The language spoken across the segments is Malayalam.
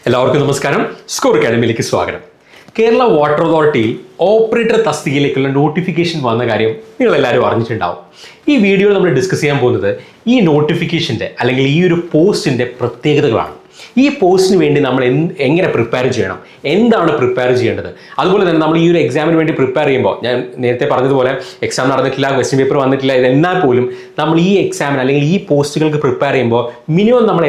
എല്ലാവർക്കും നമസ്കാരം. സ്കോർ അക്കാഡമിയിലേക്ക് സ്വാഗതം. കേരള വാട്ടർ അതോറിറ്റിയിൽ ഓപ്പറേറ്റർ തസ്തികയിലേക്കുള്ള നോട്ടിഫിക്കേഷൻ വന്ന കാര്യം നിങ്ങളെല്ലാവരും അറിഞ്ഞിട്ടുണ്ടാവും. ഈ വീഡിയോയിൽ നമ്മൾ ഡിസ്കസ് ചെയ്യാൻ പോകുന്നത് ഈ നോട്ടിഫിക്കേഷൻ്റെ അല്ലെങ്കിൽ ഈ ഒരു പോസ്റ്റിൻ്റെ പ്രത്യേകതകളാണ്. ഈ പോസ്റ്റിന് വേണ്ടി നമ്മൾ എങ്ങനെ പ്രിപ്പയർ ചെയ്യണം, എന്താണ് പ്രിപ്പയർ ചെയ്യേണ്ടത്, അതുപോലെ തന്നെ നമ്മൾ ഈ ഒരു എക്സാമിന് വേണ്ടി പ്രിപ്പയർ ചെയ്യുമ്പോൾ ഞാൻ നേരത്തെ പറഞ്ഞതുപോലെ എക്സാം നടന്നിട്ടില്ല, ക്വസ്റ്റ്യൻ പേപ്പർ വന്നിട്ടില്ല, എന്നാൽ പോലും നമ്മൾ ഈ എക്സാമിന് അല്ലെങ്കിൽ ഈ പോസ്റ്റുകൾക്ക് പ്രിപ്പയർ ചെയ്യുമ്പോൾ മിനിമം നമ്മൾ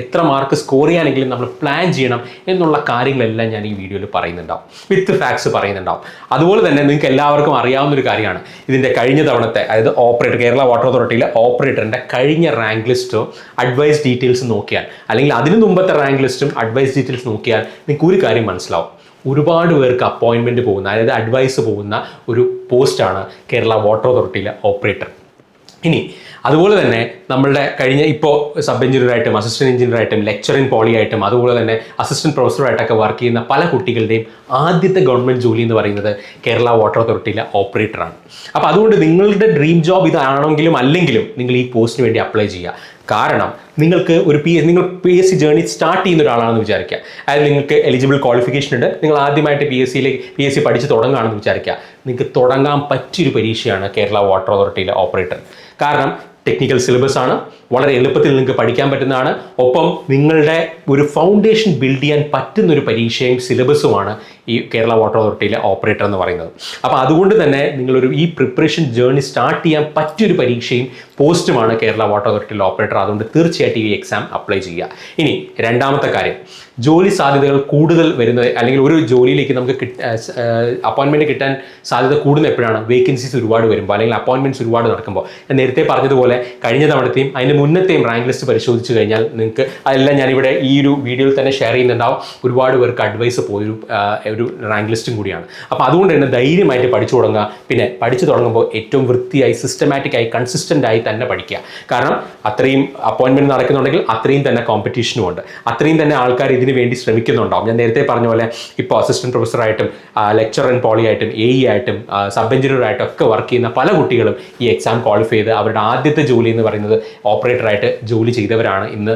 എത്ര മാർക്ക് സ്കോർ ചെയ്യാനെങ്കിലും നമ്മൾ പ്ലാൻ ചെയ്യണം എന്നുള്ള കാര്യങ്ങളെല്ലാം ഞാൻ ഈ വീഡിയോയിൽ പറയുന്നുണ്ടാവും, വിത്ത് ഫാക്ട്സ് പറയുന്നുണ്ടാവും. അതുപോലെ തന്നെ നിങ്ങൾക്ക് എല്ലാവർക്കും അറിയാവുന്ന ഒരു കാര്യമാണ് ഇതിൻ്റെ കഴിഞ്ഞ തവണത്തെ, അതായത് ഓപ്പറേറ്റർ കേരള വാട്ടർ അതോറിറ്റിയിലെ ഓപ്പറേറ്ററിൻ്റെ കഴിഞ്ഞ റാങ്ക് ലിസ്റ്റോ അഡ്വൈസ് ഡീറ്റെയിൽസ് നോക്കിയാൽ, അല്ലെങ്കിൽ അതിന് മുമ്പത്തെ റാങ്ക് ലിസ്റ്റും അഡ്വൈസ് ഡീറ്റെയിൽസ് നോക്കിയാൽ നിങ്ങൾക്ക് ഒരു കാര്യം മനസ്സിലാവും. ഒരുപാട് പേർക്ക് അപ്പോയിൻമെൻറ്റ് പോകുന്ന, അതായത് അഡ്വൈസ് പോകുന്ന ഒരു പോസ്റ്റാണ് കേരള വാട്ടർ അതോറിറ്റിയിലെ ഓപ്പറേറ്റർ. ഇനി അതുപോലെ തന്നെ നമ്മളുടെ കഴിഞ്ഞ ഇപ്പോൾ സബ് എഞ്ചിനീയറായിട്ടും അസിസ്റ്റൻറ്റ് എഞ്ചിനീയറായിട്ടും ലെക്ചർ ഇൻ പോളി ആയിട്ടും അതുപോലെ തന്നെ അസിസ്റ്റൻറ്റ് പ്രൊഫസറായിട്ടൊക്കെ വർക്ക് ചെയ്യുന്ന പല കുട്ടികളുടെയും ആദ്യത്തെ ഗവൺമെൻറ് ജോലി എന്ന് പറയുന്നത് കേരള വാട്ടർ അതോറിറ്റിയിലെ ഓപ്പറേറ്ററാണ്. അപ്പോൾ അതുകൊണ്ട് നിങ്ങളുടെ ഡ്രീം ജോബ് ഇതാണെങ്കിലും അല്ലെങ്കിലും നിങ്ങൾ ഈ പോസ്റ്റിന് വേണ്ടി അപ്ലൈ ചെയ്യുക. കാരണം നിങ്ങൾക്ക് ഒരു നിങ്ങൾ PSC ജേർണി സ്റ്റാർട്ട് ചെയ്യുന്ന ഒരാളാണെന്ന് വിചാരിക്കുക. അതായത് നിങ്ങൾക്ക് എലിജിബിൾ ക്വാളിഫിക്കേഷൻ ഉണ്ട്, നിങ്ങൾ ആദ്യമായിട്ട് PSC പഠിച്ച് തുടങ്ങുകയാണെന്ന് വിചാരിക്കുക. നിങ്ങൾക്ക് തുടങ്ങാൻ പറ്റിയൊരു പരീക്ഷയാണ് കേരള വാട്ടർ അതോറിറ്റിയിലെ ഓപ്പറേറ്റർ. കാരണം ടെക്നിക്കൽ സിലബസ് ആണ്, വളരെ എളുപ്പത്തിൽ നിങ്ങൾക്ക് പഠിക്കാൻ പറ്റുന്നതാണ്, ഒപ്പം നിങ്ങളുടെ ഒരു ഫൗണ്ടേഷൻ ബിൽഡ് ചെയ്യാൻ പറ്റുന്നൊരു പരീക്ഷയും സിലബസുമാണ് ഈ കേരള വാട്ടർ അതോറിറ്റിയിലെ ഓപ്പറേറ്റർ എന്ന് പറയുന്നത്. അപ്പോൾ അതുകൊണ്ട് തന്നെ നിങ്ങളൊരു ഈ പ്രിപ്പറേഷൻ ജേർണി സ്റ്റാർട്ട് ചെയ്യാൻ പറ്റിയൊരു പരീക്ഷയും പോസ്റ്റുമാണ് കേരള വാട്ടർ അതോറിറ്റിയിലെ ഓപ്പറേറ്റർ. അതുകൊണ്ട് തീർച്ചയായിട്ടും ഈ എക്സാം അപ്ലൈ ചെയ്യുക. ഇനി രണ്ടാമത്തെ കാര്യം, ജോലി സാധ്യതകൾ കൂടുതൽ വരുന്നത്, അല്ലെങ്കിൽ ഒരു ജോലിയിലേക്ക് നമുക്ക് അപ്പോയിൻമെൻറ്റ് കിട്ടാൻ സാധ്യത കൂടുന്ന എപ്പോഴാണ്? വേക്കൻസീസ് ഒരുപാട് വരുമ്പോൾ, അല്ലെങ്കിൽ അപ്പോയിൻമെൻറ്റ്സ് ഒരുപാട് നടക്കുമ്പോൾ. ഞാൻ നേരത്തെ പറഞ്ഞതുപോലെ കഴിഞ്ഞ തവണത്തെയും അതിന് മുന്നത്തെയും റാങ്ക് ലിസ്റ്റ് പരിശോധിച്ച് കഴിഞ്ഞാൽ നിങ്ങൾക്ക് അതെല്ലാം ഞാനിവിടെ ഈ ഒരു വീഡിയോയിൽ തന്നെ ഷെയർ ചെയ്യുന്നുണ്ടാവും. ഒരുപാട് പേർക്ക് അഡ്വൈസ് പോയൊരു റാങ്ക് ലിസ്റ്റും കൂടിയാണ്. അപ്പോൾ അതുകൊണ്ട് തന്നെ ധൈര്യമായിട്ട് പഠിച്ചു തുടങ്ങുക. പിന്നെ പഠിച്ചു തുടങ്ങുമ്പോൾ ഏറ്റവും വൃത്തിയായി, സിസ്റ്റമാറ്റിക്കായി, കൺസിസ്റ്റൻ്റായി തന്നെ പഠിക്കുക. കാരണം അത്രയും അപ്പോയിൻമെൻറ്റ് നടക്കുന്നുണ്ടെങ്കിൽ അത്രയും തന്നെ കോമ്പറ്റീഷനും ഉണ്ട്, അത്രയും തന്നെ ആൾക്കാർ ഇതിന് വേണ്ടി ശ്രമിക്കുന്നുണ്ടാവും. ഞാൻ നേരത്തെ പറഞ്ഞ പോലെ ഇപ്പോൾ അസിസ്റ്റൻറ്റ് പ്രൊഫസറായിട്ടും ലെക്ചർ ഇൻ പോളി ആയിട്ടും AE ആയിട്ടും സബ് എഞ്ചിനീയറായിട്ടും ഒക്കെ വർക്ക് ചെയ്യുന്ന പല കുട്ടികളും ഈ എക്സാം ക്വാളിഫൈ ചെയ്ത് അവരുടെ ആദ്യത്തെ ജോലി എന്ന് പറയുന്നത് ഓപ്പറേറ്ററായിട്ട് ജോലി ചെയ്തവരാണ് ഇന്ന്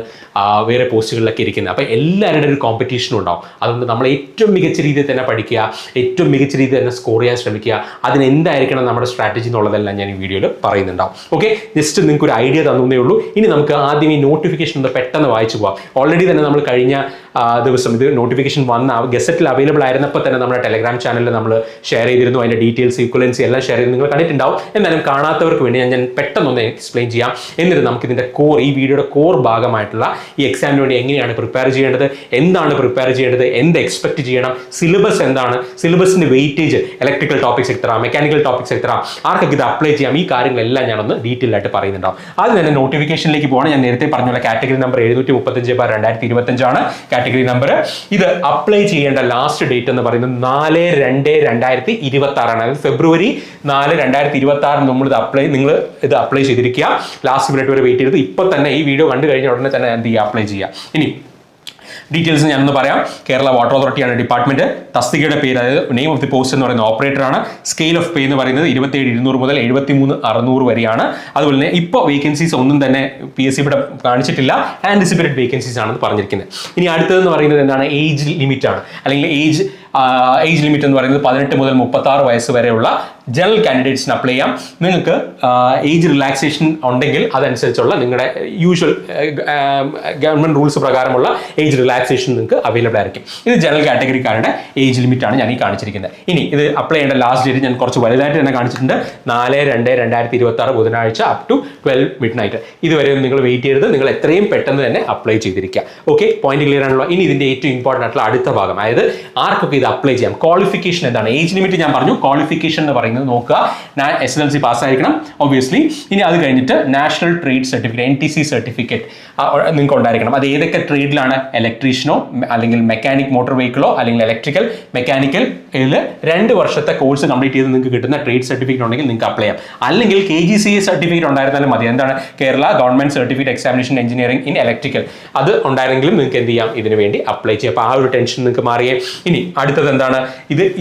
വേറെ പോസ്റ്റുകളിലൊക്കെ ഇരിക്കുന്നത്. അപ്പോൾ എല്ലാവരുടെ ഒരു കോമ്പറ്റീഷനും ഉണ്ടാവും. അതുകൊണ്ട് നമ്മൾ ഏറ്റവും മികച്ച രീതിയിൽ തന്നെ പഠിക്കുക, ഏറ്റവും മികച്ച രീതിയിൽ തന്നെ സ്കോർ ചെയ്യാൻ ശ്രമിക്കുക. അതിന് എന്തായിരിക്കണം നമ്മുടെ സ്ട്രാറ്റജി എന്നുള്ളതെല്ലാം ഞാൻ ഈ വീഡിയോയിൽ പറയുന്നുണ്ടാവും. ഓക്കെ, ജസ്റ്റ് നിങ്ങൾക്ക് ഒരു ഐഡിയ തന്നേ ഉള്ളൂ. ഇനി നമുക്ക് ആദ്യം ഈ നോട്ടിഫിക്കേഷൻ ഒന്ന് പെട്ടെന്ന് വായിച്ചു പോകാം. ഓൾറെഡി തന്നെ നമ്മൾ കഴിഞ്ഞ ദിവസം ഇത് നോട്ടിഫിക്കേഷൻ വന്ന ഗസറ്റിൽ അവൈലബിൾ ആയിരുന്നപ്പോൾ തന്നെ നമ്മുടെ ടെലഗ്രാം ചാനലിൽ നമ്മൾ ഷെയർ ചെയ്തിരുന്നു. അതിൻ്റെ ഡീറ്റെയിൽസ്, ഈക്വലൻസി എല്ലാം ഷെയർ ചെയ്ത് നിങ്ങൾ കണ്ടിട്ടുണ്ടാവും. എന്നാലും കാണാത്തവർക്ക് വേണ്ടി ഞാൻ പെട്ടെന്നൊന്ന് എക്സ്പ്ലെയിൻ ചെയ്യാം. എന്നിട്ട് നമുക്ക് ഇതിൻ്റെ ഈ വീഡിയോയുടെ കോർ ഭാഗമായിട്ടുള്ള ഈ എക്സാമിന് വേണ്ടി എങ്ങനെയാണ് പ്രിപ്പയർ ചെയ്യേണ്ടത്, എന്താണ് പ്രിപ്പയർ ചെയ്യേണ്ടത്, എന്ത് എക്സ്പെക്ട് ചെയ്യണം, സിലബസ് എന്താണ്, സിലബസിൻ്റെ വെയിറ്റേജ്, ഇലക്ട്രിക്കൽ ടോപ്പിക്സ് എത്ര, മെക്കാനിക്കൽ ടോപ്പിക്സ് എത്ര, ആർക്കൊക്കെ ഇത് അപ്ലൈ ചെയ്യാം, ഈ കാര്യങ്ങളെല്ലാം ഞാനൊന്ന് ഡീറ്റെയിൽ ആയിട്ട് പറയുന്നുണ്ടാവും. അത് തന്നെ നോട്ടിഫിക്കേഷനിലേക്ക് പോകണം. ഞാൻ നേരത്തെ പറഞ്ഞ കാറ്റഗറി നമ്പർ 735/2025 ആണ് കാറ്റഗറി നമ്പർ. ഇത് അപ്ലൈ ചെയ്യേണ്ട ലാസ്റ്റ് ഡേറ്റ് എന്ന് പറയുന്നത് 4/2/2026 ആണ്. അതായത് ഫെബ്രുവരി 4, 2026 നിങ്ങൾ ഇത് അപ്ലൈ ചെയ്തിരിക്കുക. ലാസ്റ്റ് മിനിറ്റ് വരെ വെയിറ്റ് ചെയ്ത് ഇപ്പോൾ തന്നെ ഈ വീഡിയോ കണ്ടു കഴിഞ്ഞ ഉടനെ തന്നെ എന്ത് ചെയ്യുക, അപ്ലൈ ചെയ്യുക. ഇനി ഡീറ്റെയിൽസ് ഞാനൊന്ന് പറയാം. കേരള വാട്ടർ അതോറിറ്റിയാണ് ഡിപ്പാർട്ട്മെന്റ്. തസ്തികയുടെ പേര്, അതായത് നെയിം ഓഫ് ദി പോസ്റ്റ് എന്ന് പറയുന്ന ഓപ്പറേറ്റർ ആണ്. സ്കെയിൽ ഓഫ് പേ എന്ന് പറയുന്നത് 27,200 മുതൽ 73,600 വരെയാണ്. അതുപോലെ തന്നെ ഇപ്പോൾ വേക്കൻസീസ് ഒന്നും തന്നെ PSC ഇവിടെ കാണിച്ചിട്ടില്ല, ആൻറ്റിസിപ്പേറ്റഡ് വേക്കൻസീസ് ആണെന്ന് പറഞ്ഞിരിക്കുന്നത്. ഇനി അടുത്തതെന്ന് പറയുന്നത് എന്താണ്? ഏജ് ലിമിറ്റ് ആണ്, അല്ലെങ്കിൽ ഏജ് ലിമിറ്റ് എന്ന് പറയുന്നത് 18 മുതൽ 36 വയസ്സ് വരെയുള്ള ജനറൽ കാൻഡിഡേറ്റ്സിന് അപ്ലൈ ചെയ്യാം. നിങ്ങൾക്ക് ഏജ് റിലാക്സേഷൻ ഉണ്ടെങ്കിൽ അതനുസരിച്ചുള്ള നിങ്ങളുടെ യൂഷ്വൽ ഗവൺമെൻറ് റൂൾസ് പ്രകാരമുള്ള ഏജ് റിലാക്സേഷൻ നിങ്ങൾക്ക് അവൈലബിൾ ആയിരിക്കും. ഇത് ജനറൽ കാറ്റഗറിക്കാരുടെ ഏജ് ലിമിറ്റ് ആണ് ഞാൻ ഈ കാണിച്ചിരിക്കുന്നത്. ഇനി ഇത് അപ്ലൈ ചെയ്യേണ്ട ലാസ്റ്റ് ഡേറ്റ് ഞാൻ കുറച്ച് വലുതായിട്ട് തന്നെ കാണിച്ചിട്ടുണ്ട്. 4/2/2026 ബുധനാഴ്ച അപ് ടു 12 midnight. ഇതുവരെ നിങ്ങൾ വെയിറ്റ് ചെയ്തത്, നിങ്ങൾ എത്രയും പെട്ടെന്ന് തന്നെ അപ്ലൈ ചെയ്തിരിക്കുക. ഓക്കെ, പോയിന്റ് ക്ലിയർ ആണല്ലോ. ഇനി ഇതിൻ്റെ ഏറ്റവും ഇമ്പോർട്ടൻ്റ് ആയിട്ടുള്ള അടുത്ത ഭാഗം, അതായത് ആർക്കൊക്കെ ഇത് അപ്ലൈ ചെയ്യാം, ക്വാളിഫിക്കേഷൻ എന്താണ്? ഏജ് ലിമിറ്റ് ഞാൻ പറഞ്ഞു, ക്വാളിഫിക്കേഷൻ എന്ന് പറയുന്നത് നോക്കുക, SSLC പാസ്സായിരിക്കണം ഒബ്വിയസ്ലി. ഇനി അത് കഴിഞ്ഞിട്ട് national trade certificate, NTC certificate നിങ്ങൾക്ക് ഉണ്ടായിരിക്കണം. അത് ഏതൊക്കെ ട്രേഡിലാണ്? ഇലക്ട്രീഷ്യനോ, അല്ലെങ്കിൽ മെക്കാനിക് മോട്ടോർ വെഹിക്കിളോ, അല്ലെങ്കിൽ ഇലക്ട്രിക്കൽ മെക്കാനിക്കൽ 2 വർഷത്തെ കോഴ്സ് കംപ്ലീറ്റ് ചെയ്ത് നിങ്ങൾക്ക് കിട്ടുന്ന ട്രേഡ് സർട്ടിഫിക്കറ്റ് ഉണ്ടെങ്കിൽ നിങ്ങൾക്ക് അപ്ലൈ ചെയ്യാം. അല്ലെങ്കിൽ KGCA സർട്ടിഫിക്കറ്റ് ഉണ്ടായിരുന്നാലും മതി. എന്താണ്? Kerala government certificate examination engineering in electrical, അത് ഉണ്ടായിരുന്നെങ്കിലും നിങ്ങൾക്ക് എന്ത് ചെയ്യാം, ഇതിനു വേണ്ടി അപ്ലൈ ചെയ്യാം. അപ്പോൾ ആ ഒരു ടെൻഷൻ നിങ്ങൾക്ക് മാറിയേ. ഇനി അടുത്തത് എന്താണ്,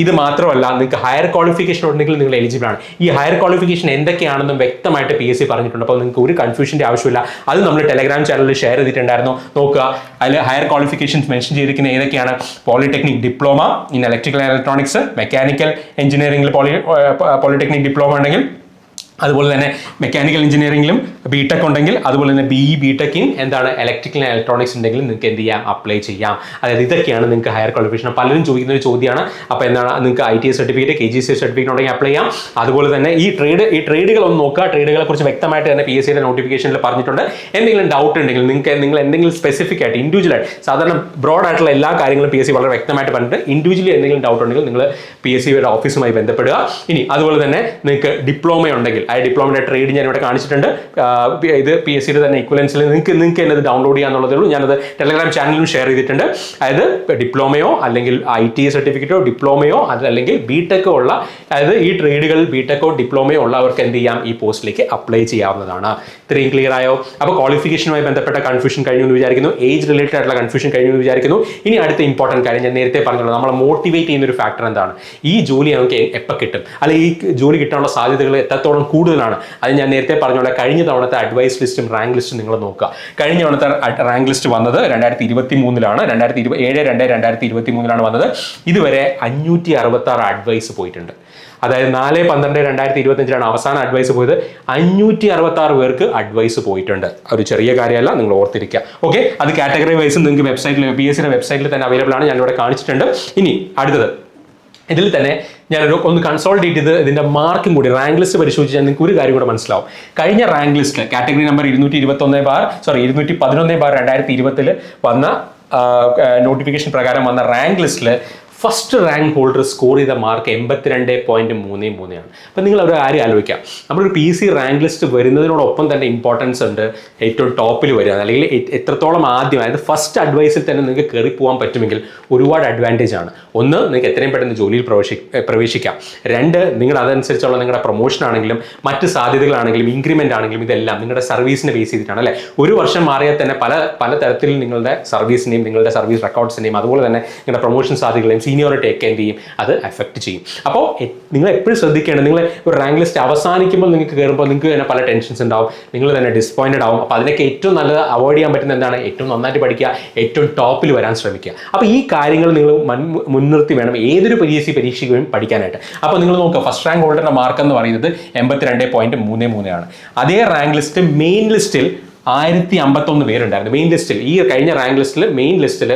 ഇത് മാത്രമല്ല, നിങ്ങൾക്ക് ഹയർ ക്വാളിഫിക്കേഷൻ ഉണ്ടെങ്കിൽ നിങ്ങൾ എലിജിബിൾ ആണ്. ഈ ഹയർ ക്വാളിഫിക്കേഷൻ എന്തൊക്കെയാണെന്നും വ്യക്തമായിട്ട് PSC പറഞ്ഞിട്ടുണ്ട്. അപ്പോൾ നിങ്ങൾക്ക് ഒരു കൺഫ്യൂഷൻ്റെ ആവശ്യമില്ല. അത് നമ്മൾ ടെലഗ്രാം ചാനലിൽ ഷെയർ ചെയ്തിട്ടുണ്ടായിരുന്നു, നോക്കുക. അതിൽ ഹയർ ക്വാളിഫിക്കേഷൻസ് മെൻഷൻ ചെയ്തിരിക്കുന്ന ഏതൊക്കെയാണ്: polytechnic diploma in electrical and electronics, mechanical എഞ്ചിനീയറിംഗിൽ പോളിടെക്നിക് ഡിപ്ലോമ ഉണ്ടെങ്കിൽ, അതുപോലെ തന്നെ മെക്കാനിക്കൽ എഞ്ചിനീയറിംഗിലും ബിടെക് ഉണ്ടെങ്കിൽ, അതുപോലെ തന്നെ BE BTech ഇൻ എന്താണ് ഇലക്ട്രിക്കൽ ആൻഡ് ഇലക്ട്രോണിക്സ് ഉണ്ടെങ്കിൽ നിങ്ങൾക്ക് എന്ത് ചെയ്യാം, അപ്ലൈ ചെയ്യാം. അതായത് ഇതൊക്കെയാണ് നിങ്ങൾക്ക് ഹയർ ക്വാളിഫിക്കേഷൻ. പലരും ചോദിക്കുന്ന ഒരു ചോദ്യമാണ്. അപ്പോൾ എന്താണ്, നിങ്ങൾക്ക് ITI സർട്ടിഫിക്കറ്റ്, KGCE സർട്ടിഫിക്കറ്റ് ഉണ്ടെങ്കിൽ അപ്ലൈ ചെയ്യാം. അതുപോലെ തന്നെ ഈ ട്രേഡുകൾ ഒന്ന് നോക്കുക. ട്രേഡുകളെ കുറിച്ച് വ്യക്തമായിട്ട് തന്നെ PSCയുടെ നോട്ടിഫിക്കേഷനിൽ പറഞ്ഞിട്ടുണ്ട്. എന്തെങ്കിലും ഡൗട്ട് ഉണ്ടെങ്കിൽ നിങ്ങൾ എന്തെങ്കിലും സ്പെസിഫിക് ആയിട്ട് ഇൻഡിവിജ്വലായിട്ട്, സാധാരണ ബ്രോഡ് ആയിട്ടുള്ള എല്ലാ കാര്യങ്ങളും PSC വളരെ വ്യക്തമായിട്ട് പറഞ്ഞിട്ട്, ഇൻഡിവിജ്വലി എന്തെങ്കിലും ഡൗട്ട് ഉണ്ടെങ്കിൽ നിങ്ങൾ PSCയുടെ ഓഫീസുമായി ബന്ധപ്പെടുക. ഇനി അതുപോലെ തന്നെ നിങ്ങൾക്ക് ഡിപ്ലോമ ഉണ്ടെങ്കിൽ, ആ ഡിപ്ലോമയുടെ ട്രേഡ് ഞാൻ ഇവിടെ കാണിച്ചിട്ടുണ്ട്. ഇത് PSCയുടെ തന്നെ ഇക്വലൻസിൽ നിങ്ങൾക്ക് എന്നത് ഡൗൺലോഡ് ചെയ്യാന്നുള്ളതേ ഉള്ളൂ. ഞാനത് ടെലഗ്രാം ചാനലിലും ഷെയർ ചെയ്തിട്ടുണ്ട്. അതായത് ഡിപ്ലോമയോ അല്ലെങ്കിൽ ITI സർട്ടിഫിക്കറ്റോ ഡിപ്ലോമയോ അതല്ലെങ്കിൽ BTechോ ഉള്ള, അതായത് ഈ ട്രേഡുകൾ BTechോ ഡിപ്ലോമയോ ഉള്ളവർക്ക് എന്ത് ചെയ്യാം, ഈ പോസ്റ്റിലേക്ക് അപ്ലൈ ചെയ്യാവുന്നതാണ്. ഇത്രയും ക്ലിയർ ആയോ? അപ്പോൾ ക്വാളിഫിക്കേഷനുമായി ബന്ധപ്പെട്ട കൺഫ്യൂഷൻ കഴിഞ്ഞു എന്ന് വിചാരിക്കുന്നു. ഏജ് റിലേറ്റഡ് ആയിട്ടുള്ള കൺഫ്യൂഷൻ കഴിഞ്ഞു എന്ന് വിചാരിക്കുന്നു. ഇനി അടുത്ത ഇമ്പോർട്ടൻറ്റ് കാര്യം ഞാൻ നേരത്തെ പറഞ്ഞല്ലോ, നമ്മളെ മോട്ടിവേറ്റ് ചെയ്യുന്ന ഒരു ഫാക്ടർ എന്താണ്, ഈ ജോലി നമുക്ക് എപ്പോൾ കിട്ടും, അല്ലെങ്കിൽ ഈ ജോലി കിട്ടാനുള്ള സാധ്യതകൾ എത്രത്തോളം കൂടുതലാണ്. അത് ഞാൻ നേരത്തെ പറഞ്ഞോളെ, കഴിഞ്ഞ തവണത്തെ അഡ്വൈസ് ലിസ്റ്റും റാങ്ക് ലിസ്റ്റും നിങ്ങൾ നോക്കുക. കഴിഞ്ഞ തവണത്തെ റാങ്ക് ലിസ്റ്റ് വന്നത് 2023-ലാണ്, 7/2/2023 വന്നത്. ഇതുവരെ 566 അഡ്വൈസ് പോയിട്ടുണ്ട്. അതായത് 4/12/2025 അവസാന അഡ്വൈസ് പോയത്. 566 പേർക്ക് അഡ്വൈസ് പോയിട്ടുണ്ട്. ഒരു ചെറിയ കാര്യമല്ല, നിങ്ങൾ ഓർത്തിരിക്കുക. ഓക്കെ, അത് കാറ്റഗറി വൈസും നിങ്ങൾക്ക് വെബ്സൈറ്റിൽ, PSCയുടെ വെബ്സൈറ്റിൽ തന്നെ അവൈലബിൾ ആണ്. ഞാനിവിടെ കാണിച്ചിട്ടുണ്ട്. ഇനി അടുത്തത്, ഇതിൽ തന്നെ ഞാനൊരു ഒന്ന് കൺസോൾട്ടേറ്റ് ചെയ്ത് ഇതിൻ്റെ മാർക്കും കൂടി റാങ്ക് ലിസ്റ്റ് പരിശോധിച്ചാൽ നിങ്ങൾക്ക് ഒരു കാര്യം കൂടെ മനസ്സിലാവും. കഴിഞ്ഞ റാങ്ക് ലിസ്റ്റ് കാറ്റഗറി നമ്പർ 211/2020 വന്ന നോട്ടിഫിക്കേഷൻ പ്രകാരം വന്ന റാങ്ക് ലിസ്റ്റിൽ ഫസ്റ്റ് റാങ്ക് ഹോൾഡർ സ്കോർ ചെയ്ത മാർക്ക് 82.33 ആണ്. അപ്പം നിങ്ങൾ ഒരു കാര്യം ആലോചിക്കാം, നമ്മളൊരു PSC റാങ്ക് ലിസ്റ്റ് വരുന്നതിനോടൊപ്പം തന്നെ ഇമ്പോർട്ടൻസ് ഉണ്ട് ഏറ്റവും ടോപ്പിൽ വരിക, അല്ലെങ്കിൽ എത്രത്തോളം ആദ്യം, അതായത് ഫസ്റ്റ് അഡ്വൈസിൽ തന്നെ നിങ്ങൾക്ക് കയറി പോകാൻ പറ്റുമെങ്കിൽ ഒരുപാട് അഡ്വാൻറ്റേജ് ആണ്. ഒന്ന്, നിങ്ങൾക്ക് എത്രയും പെട്ടെന്ന് ജോലിയിൽ പ്രവേശിക്കാം. രണ്ട്, നിങ്ങൾ അതനുസരിച്ചുള്ള നിങ്ങളുടെ പ്രൊമോഷൻ ആണെങ്കിലും മറ്റ് സാധ്യതകളാണെങ്കിലും ഇൻക്രിമെൻ്റ് ആണെങ്കിലും ഇതെല്ലാം നിങ്ങളുടെ സർവീസിനെ ബേസ് ചെയ്തിട്ടാണ്. അല്ലേ, ഒരു വർഷം മാറിയാൽ തന്നെ പല തരത്തിൽ നിങ്ങളുടെ സർവീസിനെയും നിങ്ങളുടെ സർവീസ് റെക്കോർഡ്സിനെയും അതുപോലെ തന്നെ നിങ്ങളുടെ പ്രൊമോഷൻ സാധ്യതകളെയും സീനിയോറിറ്റി ഒക്കെ എന്ത് ചെയ്യും, അത് എഫക്ട് ചെയ്യും. അപ്പോൾ നിങ്ങൾ എപ്പോഴും ശ്രദ്ധിക്കേണ്ടത്, നിങ്ങൾ ഒരു റാങ്ക് ലിസ്റ്റ് അവസാനിക്കുമ്പോൾ നിങ്ങൾക്ക് കയറുമ്പോൾ നിങ്ങൾക്ക് തന്നെ പല ടെൻഷൻസ് ഉണ്ടാവും, നിങ്ങൾ തന്നെ ഡിസപ്പോയിൻറ്റഡ് ആവും. അപ്പോൾ അതിനൊക്കെ ഏറ്റവും നല്ലത് അവോയ്ഡ് ചെയ്യാൻ പറ്റുന്ന എന്താണ്, ഏറ്റവും നന്നായിട്ട് പഠിക്കുക, ഏറ്റവും ടോപ്പിൽ വരാൻ ശ്രമിക്കുക. അപ്പോൾ ഈ കാര്യങ്ങൾ നിങ്ങൾ മുൻനിർത്തി വേണം ഏതൊരു PSC പരീക്ഷയ്ക്കും പഠിക്കാനായിട്ട്. അപ്പോൾ നിങ്ങൾ നോക്കുക, ഫസ്റ്റ് റാങ്ക് ഹോൾഡറിൻ്റെ മാർക്ക് എന്ന് പറയുന്നത് 82.33 ആണ്. അതേ റാങ്ക് ലിസ്റ്റ് മെയിൻ ലിസ്റ്റിൽ 1051 പേരുണ്ടായിരുന്നു. മെയിൻ ലിസ്റ്റിൽ, ഈ കഴിഞ്ഞ റാങ്ക് ലിസ്റ്റിൽ മെയിൻ ലിസ്റ്റിൽ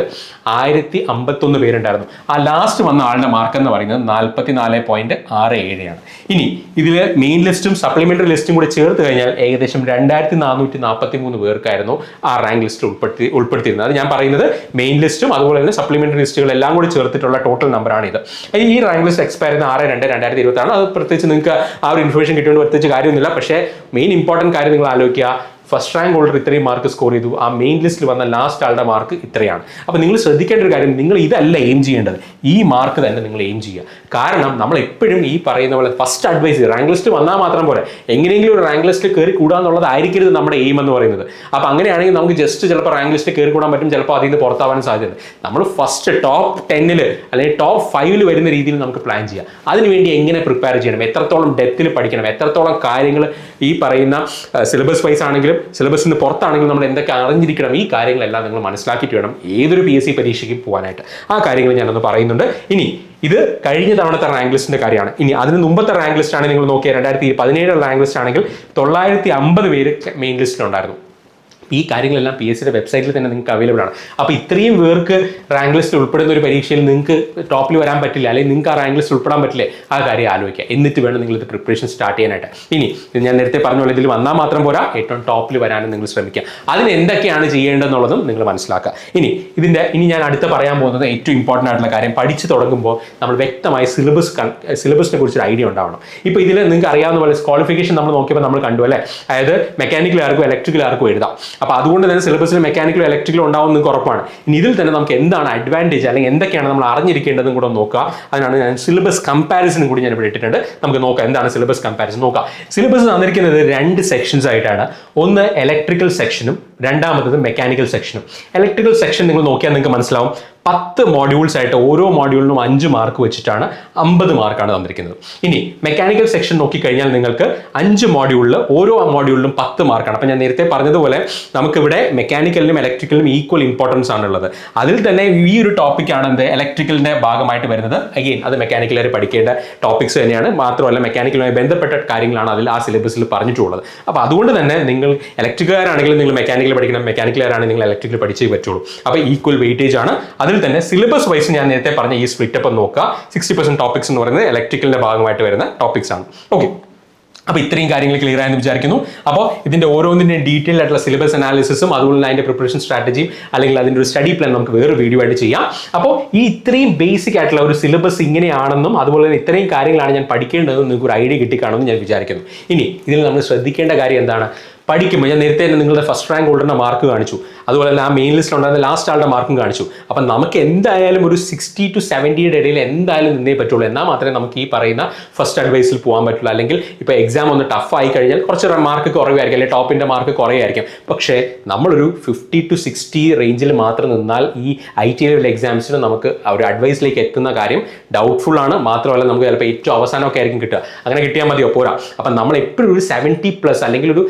1051 പേരുണ്ടായിരുന്നു. ആ ലാസ്റ്റ് വന്ന ആളുടെ മാർക്ക് എന്ന് പറയുന്നത് 44.67 ആണ്. ഇനി ഇതിൽ മെയിൻ ലിസ്റ്റും സപ്ലിമെന്ററി ലിസ്റ്റും കൂടി ചേർത്ത് കഴിഞ്ഞാൽ ഏകദേശം 2443 പേർക്കായിരുന്നു ആ റാങ്ക് ലിസ്റ്റ് ഉൾപ്പെടുത്തിയിരുന്നത്. അത് ഞാൻ പറയുന്നത് മെയിൻ ലിസ്റ്റും അതുപോലെ തന്നെ സപ്ലിമെന്ററി ലിസ്റ്റുകളെല്ലാം കൂടി ചേർത്തിട്ടുള്ള ടോട്ടൽ നമ്പറാണ് ഇത്. ഈ റാങ്ക് ലിസ്റ്റ് എക്സ്പയർ ചെയ്യുന്ന 6/2/2020 ആണ്. അത് പ്രത്യേകിച്ച് നിങ്ങൾക്ക് ആ ഒരു ഇൻഫർമേഷൻ കിട്ടിയോണ്ട് പ്രത്യേകിച്ച് കാര്യമൊന്നുമില്ല. പക്ഷേ മെയിൻ ഇമ്പോർട്ടൻറ്റ് കാര്യം നിങ്ങൾ ആലോചിക്കുക, ഫസ്റ്റ് റാങ്ക് ഹോൾഡർ ഇത്രയും മാർക്ക് സ്കോർ ചെയ്തു, ആ മെയിൻ ലിസ്റ്റിൽ വന്ന ലാസ്റ്റ് ആളുടെ മാർക്ക് ഇത്രയാണ്. അപ്പോൾ നിങ്ങൾ ശ്രദ്ധിക്കേണ്ട ഒരു കാര്യം, നിങ്ങൾ ഇതല്ല എയിം ചെയ്യേണ്ടത്, ഈ മാർക്ക് തന്നെ നിങ്ങൾ എയിം ചെയ്യുക. കാരണം നമ്മൾ എപ്പോഴും ഈ പറയുന്ന പോലെ ഫസ്റ്റ് അഡ്വൈസ്, റാങ്ക് ലിസ്റ്റ് വന്നാൽ മാത്രം പോലെ എങ്ങനെയെങ്കിലും ഒരു റാങ്ക് ലിസ്റ്റ് കയറി കൂടാന്നുള്ളതായിരിക്കരുത് നമ്മുടെ എയിം എന്ന് പറയുന്നത്. അപ്പോൾ അങ്ങനെയാണെങ്കിൽ നമുക്ക് ജസ്റ്റ് ചിലപ്പോൾ റാങ്ക് ലിസ്റ്റ് കയറി കൂടാൻ പറ്റും, ചിലപ്പോൾ അതിൽ നിന്ന് പുറത്താവാൻ സാധ്യതയുണ്ട്. നമ്മൾ ഫസ്റ്റ് ടോപ്പ് 10 അല്ലെങ്കിൽ ടോപ്പ് 5 വരുന്ന രീതിയിൽ നമുക്ക് പ്ലാൻ ചെയ്യാം. അതിനുവേണ്ടി എങ്ങനെ പ്രിപ്പയർ ചെയ്യണം, എത്രത്തോളം ഡെപ്തിൽ പഠിക്കണം, എത്രത്തോളം കാര്യങ്ങൾ ഈ പറയുന്ന സിലബസ് വൈസ് ആണെങ്കിലും സിലബസിന് പുറത്താണെങ്കിലും നമ്മൾ എന്തൊക്കെ അറിഞ്ഞിരിക്കണം, ഈ കാര്യങ്ങളെല്ലാം നിങ്ങൾ മനസ്സിലാക്കിയിട്ട് വേണം ഏതൊരു PSC പരീക്ഷയ്ക്ക് പോകാനായിട്ട്. ആ കാര്യങ്ങൾ ഞാനൊന്ന് പറയുന്നുണ്ട്. ഇനി ഇത് കഴിഞ്ഞ തവണത്തെ റാങ്ക് ലിസ്റ്റിന്റെ കാര്യമാണ്. ഇനി അതിന് മുമ്പത്തെ റാങ്ക് ലിസ്റ്റ് ആണ് നിങ്ങൾ നോക്കിയാൽ 2017 റാങ്ക് ലിസ്റ്റ് ആണെങ്കിൽ 950 പേര് മെയിൻ ലിസ്റ്റിലുണ്ടായിരുന്നു. ഈ കാര്യങ്ങളെല്ലാം PSCയുടെ വെബ്സൈറ്റിൽ തന്നെ നിങ്ങൾക്ക് അവൈലബിൾ ആണ്. അപ്പോൾ ഇത്രയും പേർക്ക് റാങ്ക് ലിസ്റ്റ് ഉൾപ്പെടുന്ന ഒരു പരീക്ഷയിൽ നിങ്ങൾക്ക് ടോപ്പിൽ വരാൻ പറ്റില്ല, അല്ലെങ്കിൽ നിങ്ങൾക്ക് ആ റാങ്ക് ലിസ്റ്റ് ഉൾപ്പെടാൻ പറ്റില്ലേ, ആ കാര്യം ആലോചിക്കുക. എന്നിട്ട് വേണം നിങ്ങൾ ഇത് പ്രിപ്പറേഷൻ സ്റ്റാർട്ട് ചെയ്യാനായിട്ട്. ഇനി ഞാൻ നേരത്തെ പറഞ്ഞ പോലെ ഇതിൽ വന്നാൽ മാത്രം പോരാ, ഏറ്റവും ടോപ്പിൽ വരാനും നിങ്ങൾ ശ്രമിക്കുക. അതിന് എന്തൊക്കെയാണ് ചെയ്യേണ്ടതെന്നുള്ളതും നിങ്ങൾ മനസ്സിലാക്കുക. ഇനി ഞാൻ അടുത്ത പറയാൻ പോകുന്നത് ഏറ്റവും ഇമ്പോർട്ടൻ്റ് ആയിട്ടുള്ള കാര്യം, പഠിച്ചു തുടങ്ങുമ്പോൾ നമ്മൾ വ്യക്തമായി സിലബസിനെ കുറിച്ചൊരു ഐഡിയ ഉണ്ടാവണം. ഇപ്പോൾ ഇതിൽ നിങ്ങൾക്ക് അറിയാവുന്ന പോലെ ക്വാളിഫിക്കേഷൻ നമ്മൾ നോക്കിയപ്പോൾ നമ്മൾ കണ്ടു അല്ലേ, അതായത് മെക്കാനിക്കൽ ആർക്കും ഇലക്ട്രിക്കൽ ആർക്കും എഴുതാം. അപ്പോൾ അതുകൊണ്ട് തന്നെ സിലബസിൽ മെക്കാനിക്കലും ഇലക്ട്രിക്കലും ഉണ്ടാവും നിങ്ങൾക്ക് ഉറപ്പാണ്. ഇനി ഇതിൽ തന്നെ നമുക്ക് എന്താണ് അഡ്വാൻറ്റേജ് അല്ലെങ്കിൽ എന്തൊക്കെയാണ് നമ്മൾ അറിഞ്ഞിരിക്കേണ്ടതും കൂടെ നോക്കുക. അതിനാണ് ഞാൻ സിലബസ് കമ്പാരിസൺ കൂടി ഞാൻ ഇവിടെ ഇട്ടിട്ടുണ്ട്. നമുക്ക് നോക്കാം എന്താണ് സിലബസ് കമ്പാരിസൺ നോക്കാം. സിലബസ് തന്നിരിക്കുന്നത് 2 സെക്ഷൻസ് ആയിട്ടാണ്. ഒന്ന് ഇലക്ട്രിക്കൽ സെക്ഷനും രണ്ടാമത്തത് മെക്കാനിക്കൽ സെക്ഷനും. ഇലക്ട്രിക്കൽ സെക്ഷൻ നിങ്ങൾ നോക്കിയാൽ നിങ്ങൾക്ക് മനസ്സിലാവും 10 മോഡ്യൂൾസ് ആയിട്ട് ഓരോ മോഡ്യൂളിനും 5 മാർക്ക് വെച്ചിട്ടാണ് 50 മാർക്കാണ് തന്നിരിക്കുന്നത്. ഇനി മെക്കാനിക്കൽ സെക്ഷൻ നോക്കിക്കഴിഞ്ഞാൽ നിങ്ങൾക്ക് 5 മോഡ്യൂളിൽ ഓരോ മോഡ്യൂളിലും 10 മാർക്കാണ്. അപ്പം ഞാൻ നേരത്തെ പറഞ്ഞതുപോലെ നമുക്കിവിടെ മെക്കാനിക്കലിനും ഇലക്ട്രിക്കലിനും ഈക്വൽ ഇമ്പോർട്ടൻസ് ആണുള്ളത്. അതിൽ തന്നെ ഈ ഒരു ടോപ്പിക്കാണ് ഇലക്ട്രിക്കലിന്റെ ഭാഗമായിട്ട് വരുന്നത്. അഗെയിൻ അത് മെക്കാനിക്കലുകാർ പഠിക്കേണ്ട ടോപ്പിക്സ് തന്നെയാണ്. മാത്രമല്ല മെക്കാനിക്കലുമായി ബന്ധപ്പെട്ട കാര്യങ്ങളാണ് അതിൽ ആ സിലബസിൽ പറഞ്ഞിട്ടുള്ളത്. അപ്പോൾ അതുകൊണ്ട് തന്നെ നിങ്ങൾ ഇലക്ട്രിക്കലുകാരാണെങ്കിലും നിങ്ങൾ മെക്കാനിക്കൽ പഠിക്കണം, മെക്കാനിക്കലുകാരാണെങ്കിൽ നിങ്ങൾ ഇലക്ട്രിക്കൽ പഠിച്ചേ പറ്റുള്ളൂ. അപ്പോൾ ഈക്വൽ വെയിറ്റേജ് ആണ്. അതിൽ തന്നെ സിലബസ് വൈസ് ഞാൻ നേരത്തെ പറഞ്ഞ ഈ സ്പ്ലിറ്റപ്പ് നോക്കുക. 60% ടോപ്പിക്സ് എന്ന് പറയുന്നത് ഇലക്ട്രിക്കലിന്റെ ഭാഗമായിട്ട് വരുന്ന ടോപ്പിക്സ് ആണ്. ഓക്കെ, അപ്പോൾ ഇത്രയും കാര്യങ്ങൾ ക്ലിയർ ആയെന്ന് വിചാരിക്കുന്നു. അപ്പോൾ ഇതിന്റെ ഓരോന്നിൻ്റെയും ഡീറ്റെയിൽ ആയിട്ടുള്ള സിലബസ് അനാലിസിസും അതുപോലെ തന്നെ അതിന്റെ പ്രിപ്പറേഷൻ സ്ട്രാറ്റജിയും അല്ലെങ്കിൽ അതിന്റെ ഒരു സ്റ്റഡി പ്ലാൻ നമുക്ക് വേറെ വീഡിയോ ആയിട്ട് ചെയ്യാം. അപ്പോൾ ഈ ഇത്രയും ബേസിക് ആയിട്ടുള്ള ഒരു സിലബസ് ഇങ്ങനെയാണെന്നും അതുപോലെ തന്നെ ഇത്രയും കാര്യങ്ങളാണ് ഞാൻ പഠിക്കേണ്ടതെന്നും നിങ്ങൾക്ക് ഒരു ഐഡിയ കിട്ടിക്കാണെന്ന് ഞാൻ വിചാരിക്കുന്നു. ഇനി ഇതിൽ നമ്മൾ ശ്രദ്ധിക്കേണ്ട കാര്യം എന്താണ്? പഠിക്കുമ്പോൾ ഞാൻ നേരത്തെ തന്നെ നിങ്ങളുടെ ഫസ്റ്റ് റാങ്ക് ഹോൾഡറിന്റെ മാർക്ക് കാണിച്ചു, അതുപോലെ തന്നെ ആ മെയിൻ ലിസ്റ്റിൽ ഉണ്ടായിരുന്ന ലാസ്റ്റ് ആളുടെ മാർക്കും കാണിച്ചു. അപ്പം നമുക്ക് എന്തായാലും ഒരു 60 to 70യുടെ ഇടയിൽ എന്തായാലും നിന്നേ പറ്റുള്ളൂ. എന്നാൽ മാത്രമേ നമുക്ക് ഈ പറയുന്ന ഫസ്റ്റ് അഡ്വൈസിൽ പോകാൻ പറ്റുള്ളൂ. അല്ലെങ്കിൽ ഇപ്പോൾ എക്സാം ഒന്ന് ടഫ് ആയി കഴിഞ്ഞാൽ കുറച്ച് മാർക്ക് കുറവായിരിക്കും, അല്ലെങ്കിൽ ടോപ്പിന്റെ മാർക്ക് കുറയായിരിക്കും. പക്ഷേ നമ്മളൊരു 50 to 60 റേഞ്ചിൽ മാത്രം നിന്നാൽ ഈ IT ലെവൽ എക്സാംസിന് നമുക്ക് ഒരു അഡ്വൈസിലേക്ക് എത്തുന്ന കാര്യം ഡൗട്ട്ഫുൾ ആണ്. മാത്രമല്ല നമുക്ക് ചിലപ്പോൾ ഏറ്റവും അവസാനമൊക്കെ ആയിരിക്കും കിട്ടുക. അങ്ങനെ കിട്ടിയാൽ മതിയോ? പോരാ. അപ്പം നമ്മൾ എപ്പോഴും ഒരു 70+ അല്ലെങ്കിൽ ഒരു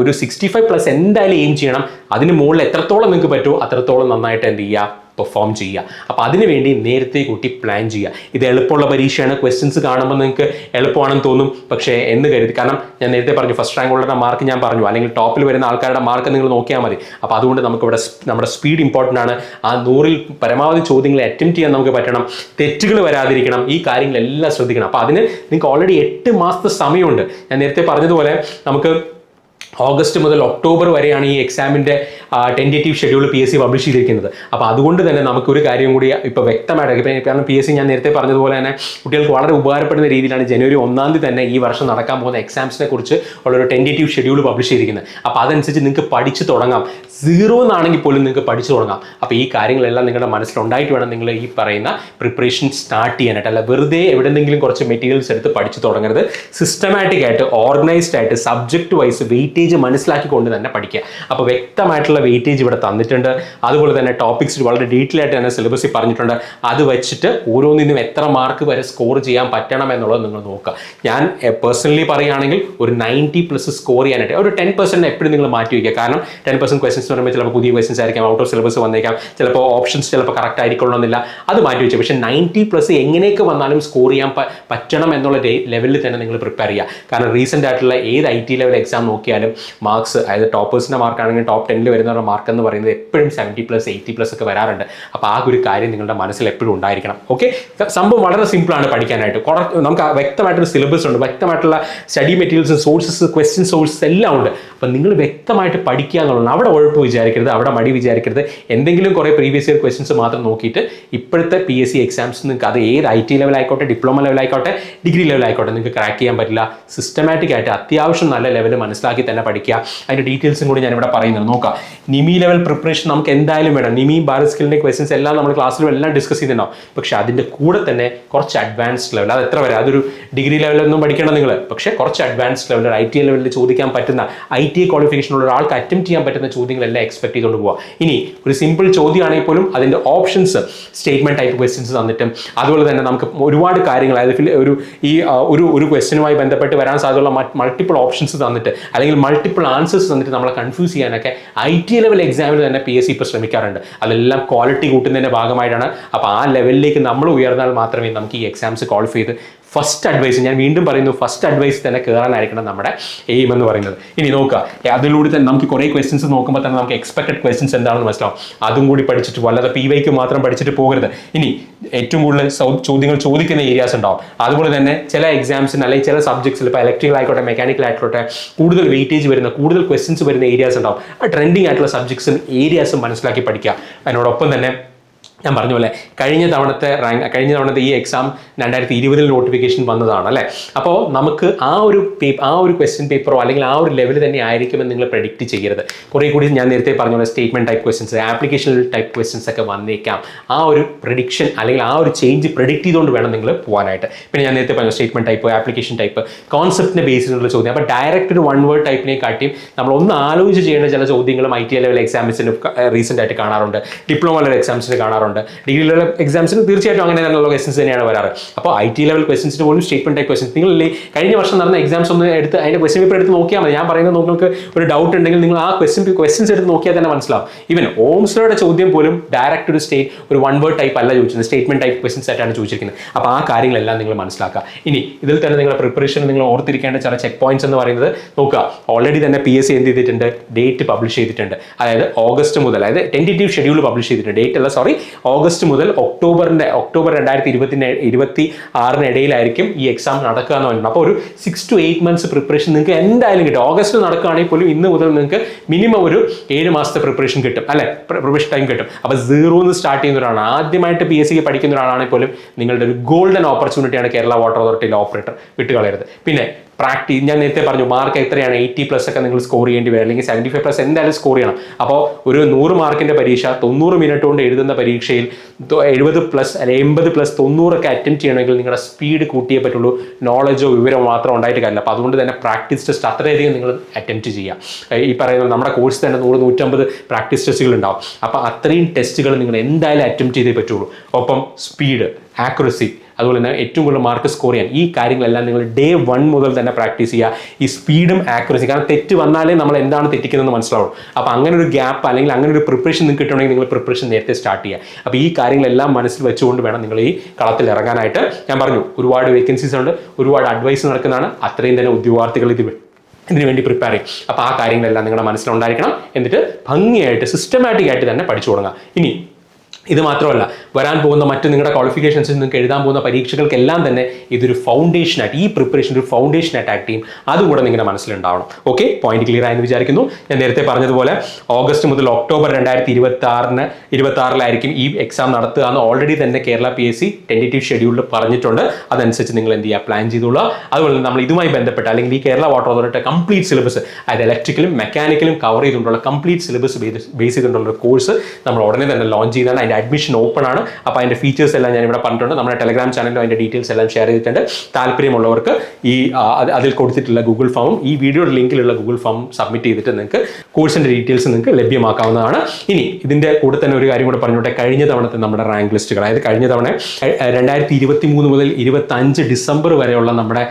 65+ എന്തായാലും എയിം ചെയ്യണം. അതിന് മുകളിൽ എത്രത്തോളം നിങ്ങൾക്ക് പറ്റുമോ അത്രത്തോളം നന്നായിട്ട് എന്ത് ചെയ്യുക, പെർഫോം ചെയ്യുക. അപ്പോൾ അതിനുവേണ്ടി നേരത്തെ കൂട്ടി പ്ലാൻ ചെയ്യുക. ഇത് എളുപ്പമുള്ള പരീക്ഷയാണ്. ക്വസ്റ്റ്യൻസ് കാണുമ്പോൾ നിങ്ങൾക്ക് എളുപ്പമാണെന്ന് തോന്നും, പക്ഷേ എന്ന് കരുതി, കാരണം ഞാൻ നേരത്തെ പറഞ്ഞു ഫസ്റ്റ് റാങ്ക് ഉള്ള മാർക്ക് ഞാൻ പറഞ്ഞു, അല്ലെങ്കിൽ ടോപ്പിൽ വരുന്ന ആൾക്കാരുടെ മാർക്ക് നിങ്ങൾ നോക്കിയാൽ മതി. അപ്പോൾ അതുകൊണ്ട് നമുക്കിവിടെ നമ്മുടെ സ്പീഡ് ഇമ്പോർട്ടൻ്റ് ആണ്. ആ 100ൽ പരമാവധി ചോദ്യങ്ങൾ അറ്റംപ്റ്റ് ചെയ്യാൻ നമുക്ക് പറ്റണം, തെറ്റുകൾ വരാതിരിക്കണം, ഈ കാര്യങ്ങളെല്ലാം ശ്രദ്ധിക്കണം. അപ്പോൾ അതിന് നിങ്ങൾക്ക് ഓൾറെഡി 8 മാസത്തെ സമയമുണ്ട്. ഞാൻ നേരത്തെ പറഞ്ഞതുപോലെ നമുക്ക് ഓഗസ്റ്റ് മുതൽ ഒക്ടോബർ വരെയാണ് ഈ എക്സാമിൻ്റെ ടെൻറ്റേറ്റീവ് ഷെഡ്യൂൾ PSC പബ്ലിഷ് ചെയ്തിരിക്കുന്നത്. അപ്പോൾ അതുകൊണ്ട് തന്നെ നമുക്കൊരു കാര്യം കൂടി ഇപ്പോൾ വ്യക്തമായിട്ട്, കാരണം PSC ഞാൻ നേരത്തെ പറഞ്ഞതുപോലെ തന്നെ കുട്ടികൾക്ക് വളരെ ഉപകാരപ്പെടുന്ന രീതിയിലാണ് ജനുവരി 1 തന്നെ ഈ വർഷം നടക്കാൻ പോകുന്ന എക്സാംസിനെ കുറിച്ച് ഉള്ളൊരു ടെൻറ്റേറ്റീവ് ഷെഡ്യൂൾ പബ്ലിഷ് ചെയ്തിരിക്കുന്നത്. അപ്പോൾ അതനുസരിച്ച് നിങ്ങൾക്ക് പഠിച്ചു തുടങ്ങാം. 0 എന്നാണെങ്കിൽ പോലും നിങ്ങൾക്ക് പഠിച്ചു തുടങ്ങാം. അപ്പോൾ ഈ കാര്യങ്ങളെല്ലാം നിങ്ങളുടെ മനസ്സിലുണ്ടായിട്ട് വേണം നിങ്ങൾ ഈ പറയുന്ന പ്രിപ്പറേഷൻ സ്റ്റാർട്ട് ചെയ്യാനായിട്ട്. അല്ല വെറുതെ എവിടെയെങ്കിലും കുറച്ച് മെറ്റീരിയൽസ് എടുത്ത് പഠിച്ചു തുടങ്ങരുത്. സിസ്റ്റമാറ്റിക് ആയിട്ട് ഓർഗനൈസ്ഡ് ആയിട്ട് സബ്ജക്റ്റ് വൈസ് വെയിറ്റേജ് മനസ്സിലാക്കിക്കൊണ്ട് തന്നെ പഠിക്കുക. അപ്പോൾ വ്യക്തമായിട്ടുള്ള വെയിറ്റേജ് ഇവിടെ തന്നിട്ടുണ്ട്. അതുപോലെ തന്നെ ടോപ്പിക്സ് വളരെ ഡീറ്റെയിൽ ആയിട്ട് തന്നെ സിലബസിൽ പറഞ്ഞിട്ടുണ്ട്. അത് വെച്ചിട്ട് ഓരോന്നിനും എത്ര മാർക്ക് വരെ സ്കോർ ചെയ്യാൻ പറ്റണം എന്നുള്ളത് നിങ്ങൾ നോക്കുക. ഞാൻ പേഴ്സണലി പറയുകയാണെങ്കിൽ ഒരു 90+ സ്കോർ ചെയ്യാനായിട്ട് ഒരു 10% എപ്പോഴും നിങ്ങൾ മാറ്റി വയ്ക്കുക. കാരണം 10% ക്വസ്റ്റൻസ് എന്ന് പറയുമ്പോൾ ചിലപ്പോൾ പുതിയ ക്വസ്റ്റൻസ് ആയിരിക്കാം, ഔട്ട് ഓഫ് സിലബസ് വന്നേക്കാം, ചിലപ്പോൾ ഓപ്ഷൻസ് ചിലപ്പോൾ കറക്റ്റ് ആയിരിക്കണമെന്നില്ല, അത് മാറ്റി വെച്ചു. പക്ഷേ 90+ എങ്ങനെയൊക്കെ വന്നാലും സ്കോർ ചെയ്യാൻ പറ്റണം എന്നുള്ള ലെവലിൽ തന്നെ നിങ്ങൾ പ്രിപ്പയർ ചെയ്യുക. കാരണം റീസെൻ്റ് ആയിട്ടുള്ള ഏത് IT ലെവൽ എക്സാം നോക്കിയാലും മാർക്സ്, അതായത് ടോപ്പേഴ്സിൻ്റെ മാർക്കാണെങ്കിൽ ടോപ്പ് 10ൽ വരുന്നവരുടെ മാർക്ക് എന്ന് പറയുന്നത് എപ്പോഴും 70+, 80+ ഒക്കെ വരാറുണ്ട്. അപ്പോൾ ആ ഒരു കാര്യം നിങ്ങളുടെ മനസ്സിൽ എപ്പോഴും ഉണ്ടായിരിക്കണം. ഓക്കെ, സംഭവം വളരെ സിമ്പിളാണ് പഠിക്കാനായിട്ട്. നമുക്ക് വ്യക്തമായിട്ടൊരു സിലബസ് ഉണ്ട്, വ്യക്തമായിട്ടുള്ള study materials, sources, question sources എല്ലാം ഉണ്ട്. അപ്പം നിങ്ങൾ വ്യക്തമായിട്ട് പഠിക്കുക എന്നുള്ളതാണ്. അവിടെ ഉഴപ്പ് വിചാരിക്കരുത്, അവിടെ മടി വിചാരിക്കരുത്. എന്തെങ്കിലും കുറേ പ്രീവിയസ് ഇയർ ക്വസ്റ്റ്യൻസ് മാത്രം നോക്കിയിട്ട് ഇപ്പോഴത്തെ PSC എക്സാംസ് നിങ്ങൾക്ക് അത് ഏത് IT ലെവൽ ആയിക്കോട്ടെ, ഡിപ്ലോമ ലെവൽ ആയിക്കോട്ടെ, ഡിഗ്രി ലെവൽ ആയിക്കോട്ടെ നിങ്ങൾക്ക് ക്രാക്ക് ചെയ്യാൻ പറ്റില്ല. സിസ്റ്റമാറ്റിക് ആയിട്ട് അത്യാവശ്യം നല്ല ലെവൽ മനസ്സിലാക്കി തന്നെ പഠിക്കുക. അതിൻ്റെ ഡീറ്റെയിൽസും കൂടി ഞാനിവിടെ പറയുന്നത് നോക്കാം. നിമി ലെവൽ പ്രിപ്പറേഷൻ നമുക്ക് എന്തായാലും വേണം. നിമി ഭാരത് സ്കില്ലിൻ്റെ ക്വസ്റ്റ്യൻസ് എല്ലാം നമ്മൾ ക്ലാസ്സിലും എല്ലാം ഡിസ്കസ് ചെയ്തിട്ടുണ്ടാവും. പക്ഷേ അതിൻ്റെ കൂടെ തന്നെ കുറച്ച് അഡ്വാൻസ്ഡ് ലെവൽ, അത് എത്ര വരെ, അതൊരു ഡിഗ്രി ലെവലൊന്നും പഠിക്കണം നിങ്ങൾ, പക്ഷേ കുറച്ച് അഡ്വാൻസ്ഡ് ലെവൽ, IT ലെവലിൽ ചോദിക്കാൻ പറ്റുന്ന, IT ക്വാളിഫിക്കേഷൻ ഉള്ള ഒരാൾക്ക് അറ്റംപ്റ്റ് ചെയ്യാൻ പറ്റുന്ന ചോദ്യങ്ങളെല്ലാം എക്സ്പെക്ട് ചെയ്തുകൊണ്ട് പോവുക. ഇനി ഒരു സിമ്പിൾ ചോദ്യമാണെങ്കിൽ പോലും അതിൻ്റെ ഓപ്ഷൻസ് സ്റ്റേറ്റ്മെന്റ് ടൈപ്പ് ക്വസ്റ്റ്യൻസ് തന്നിട്ടും, അതുപോലെ തന്നെ നമുക്ക് ഒരുപാട് കാര്യങ്ങൾ, അതായത് ഒരു ക്വസ്റ്റ്യനുമായി ബന്ധപ്പെട്ട് വരാൻ സാധ്യതയുള്ള മൾട്ടിപ്പിൾ ഓപ്ഷൻസ് തന്നിട്ട് അല്ലെങ്കിൽ മൾട്ടിപ്പിൾ ആൻസേഴ്സ് തന്നിട്ട് നമ്മളെ കൺഫ്യൂസ് ചെയ്യാനൊക്കെ IT ലെവൽ എക്സാമിന് തന്നെ PSC ഇപ്പോൾ ശ്രമിക്കാറുണ്ട്. അതെല്ലാം ക്വാളിറ്റി കൂട്ടുന്നതിൻ്റെ ഭാഗമായിട്ടാണ്. അപ്പോൾ ആ ലെവലിലേക്ക് നമ്മൾ ഉയർന്നാൽ മാത്രമേ നമുക്ക് ഈ എക്സാംസ് ക്വാളിഫൈ ചെയ്ത് ഫസ്റ്റ് അഡ്വൈസ്, ഞാൻ വീണ്ടും പറയുന്നു, ഫസ്റ്റ് അഡ്വൈസ് തന്നെ കയറാനായിരിക്കണം നമ്മുടെ എയിം എന്ന് പറയുന്നത്. ഇനി നോക്കുക, അതിലൂടെ തന്നെ നമുക്ക് കുറേ ക്വസ്റ്റ്യൻസ് നോക്കുമ്പോൾ തന്നെ നമുക്ക് എക്സ്പെക്റ്റഡ് ക്വസ്റ്റ്യൻസ് എന്താണെന്ന് മനസ്സിലാവും. അതും കൂടി പഠിച്ചിട്ട് വല്ലാതെ PYQ മാത്രം പഠിച്ചിട്ട് പോകരുത്. ഇനി ഏറ്റവും കൂടുതൽ ചോദ്യങ്ങൾ ചോദിക്കുന്ന ഏരിയാസ് ഉണ്ടാവും. അതുപോലെ തന്നെ ചില എക്സാംസിന് അല്ലെങ്കിൽ ചില സബ്ജക്ട്സിൽ, ഇപ്പോൾ ഇലക്ട്രിക്കൽ ആയിക്കോട്ടെ, മെക്കാനിക്കൽ ആയിക്കോട്ടെ, കൂടുതൽ വെയിറ്റേജ് വരുന്ന, കൂടുതൽ ക്വസ്റ്റ്യൻസ് വരുന്ന ഏരിയാസ് ഉണ്ടാവും. ആ ട്രെൻഡിങ് ആയിട്ടുള്ള സബ്ജക്ട്സും ഏരിയാസും മനസ്സിലാക്കി പഠിക്കുക. അതിനോടൊപ്പം തന്നെ ഞാൻ പറഞ്ഞ പോലെ കഴിഞ്ഞ തവണത്തെ ഈ എക്സാം 2020 നോട്ടിഫിക്കേഷൻ വന്നതാണ് അല്ലേ. അപ്പോൾ നമുക്ക് ആ ഒരു ക്വസ്റ്റ്യൻ പേപ്പറോ അല്ലെങ്കിൽ ആ ഒരു ലെവൽ തന്നെ ആയിരിക്കുമെന്ന് നിങ്ങൾ പ്രെഡിക്റ്റ് ചെയ്യരുത്. കുറേ കൂടി ഞാൻ നേരത്തെ പറഞ്ഞ പോലെ statement type questions, application type questions ഒക്കെ വന്നേക്കാം. ആ ഒരു പ്രെഡിക്ഷൻ അല്ലെങ്കിൽ ആ ഒരു ചേഞ്ച് പ്രെഡിക്റ്റ് ചെയ്തുകൊണ്ട് വേണം നിങ്ങൾ പോകാനായിട്ട്. പിന്നെ ഞാൻ നേരത്തെ പറഞ്ഞു സ്റ്റേറ്റ്മെന്റ് ടൈപ്പ്, ആപ്ലിക്കേഷൻ ടൈപ്പ്, കോൺസെപ്റ്റിനെ ബേസ് ചെയ്തിട്ടുള്ള ചോദ്യം. അപ്പോൾ ഡയറക്റ്റ് ഒരു 1 വേർഡ് ടൈപ്പിനെ കാട്ടിയും നമ്മൾ ഒന്ന് ആലോചിച്ച് ചെയ്യേണ്ട ചില ചോദ്യങ്ങളും IT ലെവൽ എക്സാംസിന് റീസെൻ്റ് ആയിട്ട് കാണാറുണ്ട്, ഡിപ്ലോമ ലെവൽ എക്സാംസിന് കാണാറുണ്ട്. വരാറുണ്ട്. ഡിഗ്രി ലെവൽ എക്സാംസിന് തീർച്ചയായിട്ടും അങ്ങനെ തന്നെയുള്ള ക്വസ്റ്റൻസ് തന്നെയാണ് വരാറ്. അപ്പോൾ IT ലെവൽ ക്വസ്റ്റൻസിന് പോലും സ്റ്റേറ്റ്മെന്റ് ടൈപ്പ് ക്വസ്റ്റൻസ് നിങ്ങളില്ലേ കഴിഞ്ഞ വർഷം നടന്ന എക്സാംസ് ഒന്ന് എടുത്ത് അതിന്റെ ക്വസ്റ്റൻ പേപ്പർ എടുത്ത് നോക്കിയാൽ മതി. ഞാൻ പറയുന്നത് നിങ്ങൾക്ക് ഒരു ഡൗട്ട് ഉണ്ടെങ്കിൽ നിങ്ങൾ ആ ക്വസ്റ്റൻസ് എടുത്ത് നോക്കിയാൽ തന്നെ മനസ്സിലാവും. ഈവൻ ഓംസ്ലോയുടെ ചോദ്യം പോലും ഡയറക്റ്റ് ഒരു വൺ വേർഡ് ടൈപ്പ് അല്ല ചോദിച്ചത്, സ്റ്റേറ്റ്മെന്റ് ടൈപ്പ് ക്വസ്റ്റൻസ് ആയിട്ടാണ് ചോദിച്ചിരിക്കുന്നത്. അപ്പോൾ ആ കാര്യങ്ങളെല്ലാം നിങ്ങൾ മനസ്സിലാക്കുക. ഇനി ഇതിൽ തന്നെ നിങ്ങളുടെ പ്രിപ്പറേഷൻ നിങ്ങൾ ഓർത്തിരിക്കേണ്ട ചില ചെക്ക് പോയിന്റ്സ് എന്ന് പറയുന്നത് നോക്കുക. ഓൾറെഡി തന്നെ PSC എന്ത് ചെയ്തിട്ടുണ്ട്, ഡേറ്റ് പബ്ലിഷ് ചെയ്തിട്ടുണ്ട്. അതായത് ഓഗസ്റ്റ് മുതൽ, അതായത് ടെന്റേറ്റീവ് ഷെഡ്യൂൾ പബ്ലിഷ് ചെയ്തിട്ടുണ്ട്. ഡേറ്റ് അല്ല സോറി, ഓഗസ്റ്റ് മുതൽ ഒക്ടോബർ 2026 ഇടയിലായിരിക്കും ഈ എക്സാം നടക്കുക എന്ന് പറയുന്നത്. അപ്പോൾ ഒരു 6 to 8 months പ്രിപ്പറേഷൻ നിങ്ങൾക്ക് എന്തായാലും കിട്ടും. ഓഗസ്റ്റ് നടക്കുകയാണെങ്കിൽ പോലും ഇന്ന് മുതൽ നിങ്ങൾക്ക് മിനിമം ഒരു 7 മാസത്തെ പ്രിപ്പറേഷൻ കിട്ടും, അല്ലെ? പ്രിപ്പറേഷൻ ടൈം കിട്ടും. അപ്പോൾ 0 സ്റ്റാർട്ട് ചെയ്യുന്ന ഒരാളാണ്, ആദ്യമായിട്ട് PSC പഠിക്കുന്ന ഒരാളാണെങ്കിൽ പോലും നിങ്ങളുടെ ഒരു ഗോൾഡൻ ഓപ്പർച്യൂണിറ്റിയാണ് കേരള വാട്ടർ അതോറിറ്റിയിലെ ഓപ്പറേറ്റർ, വിട്ടുകളയരുത്. പിന്നെ പ്രാക്ടീസ്, ഞാൻ നേരത്തെ പറഞ്ഞു മാർക്ക് എത്രയാണ്, 80+ ഒക്കെ നിങ്ങൾ സ്കോർ ചെയ്യേണ്ടി വരും, അല്ലെങ്കിൽ 75+ എന്തായാലും സ്കോർ ചെയ്യണം. അപ്പോൾ ഒരു 100 മാർക്കിന്റെ പരീക്ഷ 90 മിനിറ്റ് കൊണ്ട് എഴുതുന്ന പരീക്ഷയിൽ 70+ അല്ലെങ്കിൽ 80+ 90 ഒക്കെ അറ്റംപ്റ്റ് ചെയ്യണമെങ്കിൽ നിങ്ങളുടെ സ്പീഡ് കൂട്ടിയേ പറ്റുള്ളൂ. നോളജോ വിവരമോ മാത്രം ഉണ്ടായിട്ട് കാര്യമില്ല. അപ്പോൾ അതുകൊണ്ട് തന്നെ പ്രാക്ടീസ് ടെസ്റ്റ് അത്രയധികം നിങ്ങൾ അറ്റംപ്റ്റ് ചെയ്യുക. ഈ പറയുന്നത് നമ്മുടെ കോഴ്സ് തന്നെ 100-150 പ്രാക്ടീസ് ടെസ്റ്റുകൾ ഉണ്ടാവും. അപ്പോൾ അത്രയും ടെസ്റ്റുകൾ നിങ്ങൾ എന്തായാലും അറ്റംപ്റ്റ് ചെയ്തേ പറ്റുള്ളൂ. ഒപ്പം സ്പീഡ്, ആക്യുറസി, അതുപോലെ തന്നെ ഏറ്റവും കൂടുതൽ മാർക്ക് സ്കോർ ചെയ്യാൻ ഈ കാര്യങ്ങളെല്ലാം നിങ്ങൾ ഡേ 1 മുതൽ തന്നെ പ്രാക്ടീസ് ചെയ്യുക. ഈ സ്പീഡും ആക്യുറസി, കാരണം തെറ്റ് വന്നാലേ നമ്മൾ എന്താണ് തെറ്റിക്കുന്നതെന്ന് മനസ്സിലാവും. അപ്പോൾ അങ്ങനെ ഒരു ഗ്യാപ്പ് അല്ലെങ്കിൽ അങ്ങനെ ഒരു പ്രിപ്പറേഷൻ നിങ്ങൾക്ക് കിട്ടണമെങ്കിൽ നിങ്ങൾ പ്രിപ്പറേഷൻ നേരത്തെ സ്റ്റാർട്ട് ചെയ്യുക. അപ്പോൾ ഈ കാര്യങ്ങളെല്ലാം മനസ്സിൽ വെച്ചുകൊണ്ട് വേണം നിങ്ങൾ ഈ കളത്തിൽ ഇറങ്ങാനായിട്ട്. ഞാൻ പറഞ്ഞു ഒരുപാട് വേക്കൻസീസ് ഉണ്ട്, ഒരുപാട് അഡ്വൈസ് നടക്കുന്നതാണ്. അത്രയും തന്നെ ഉദ്യോഗാർത്ഥികൾ ഇതിനു വേണ്ടി പ്രിപ്പയർ ചെയ്യും. അപ്പോൾ ആ കാര്യങ്ങളെല്ലാം നിങ്ങളുടെ മനസ്സിലുണ്ടായിരിക്കണം. എന്നിട്ട് ഭംഗിയായിട്ട് സിസ്റ്റമാറ്റിക് ആയിട്ട് തന്നെ പഠിച്ചു തുടങ്ങുക. ഇനി ഇത് മാത്രമല്ല, വരാൻ പോകുന്ന മറ്റ് നിങ്ങളുടെ ക്വാളിഫിക്കേഷൻസ് നിങ്ങൾക്ക് എഴുതാൻ പോകുന്ന പരീക്ഷകൾക്കെല്ലാം തന്നെ ഇതൊരു ഫൗണ്ടേഷനായിട്ട്, ഈ പ്രിപ്പറേഷൻ ഒരു ഫൗണ്ടേഷനായിട്ട് ആക്ട് ചെയ്യും. അതുകൂടെ നിങ്ങളുടെ മനസ്സിലുണ്ടാവണം. ഓക്കെ, പോയിന്റ് ക്ലിയർ ആയെന്ന് വിചാരിക്കുന്നു. ഞാൻ നേരത്തെ പറഞ്ഞതുപോലെ ഓഗസ്റ്റ് മുതൽ ഒക്ടോബർ 2026 ഈ എക്സാം നടത്തുക എന്ന് ഓൾറെഡി തന്നെ കേരള PSC ടെന്റേറ്റീവ് ഷെഡ്യൂളിൽ പറഞ്ഞിട്ടുണ്ട്. അതനുസരിച്ച് നിങ്ങൾ എന്ത് ചെയ്യുക, പ്ലാൻ ചെയ്തോളുക. അതുപോലെ നമ്മൾ ഇതുമായി ബന്ധപ്പെട്ട് അല്ലെങ്കിൽ ഈ Kerala water authority complete syllabus, അതായത് ഇലക്ട്രിക്കലും മെക്കാനിക്കലും കവർ ചെയ്തുകൊണ്ടുള്ള കംപ്ലീറ്റ് സിലബസ് ബേസ് ചെയ്തുകൊണ്ടുള്ള കോഴ്സ് നമ്മൾ ഉടനെ തന്നെ ലോഞ്ച് ചെയ്താണ്. അതിൻ്റെ അഡ്മിഷൻ ഓപ്പൺ ആണ്. അപ്പോൾ അതിൻ്റെ ഫീച്ചേഴ്സ് എല്ലാം ഞാൻ ഇവിടെ പറഞ്ഞിട്ടുണ്ട്. നമ്മുടെ ടെലഗ്രാം ചാനലിലും അതിൻ്റെ ഡീറ്റെയിൽസ് എല്ലാം ഷെയർ ചെയ്തിട്ടുണ്ട്. താല്പര്യമുള്ളവർക്ക് ഈ അതിൽ കൊടുത്തിട്ടുള്ള ഗൂഗിൾ ഫോമും ഈ വീഡിയോയുടെ ലിങ്കിലുള്ള ഗൂഗിൾ ഫോം സബ്മിറ്റ് ചെയ്തിട്ട് നിങ്ങൾക്ക് കോഴ്സിൻ്റെ ഡീറ്റെയിൽസ് നിങ്ങൾക്ക് ലഭ്യമാക്കാവുന്നതാണ്. ഇനി ഇതിൻ്റെ കൂടെ തന്നെ ഒരു കാര്യം കൂടെ പറഞ്ഞോട്ടെ. കഴിഞ്ഞ തവണത്തെ നമ്മുടെ റാങ്ക് ലിസ്റ്റുകൾ, അതായത് കഴിഞ്ഞ തവണ 2023 മുതൽ 25 ഡിസംബർ വരെയുള്ള നമ്മുടെ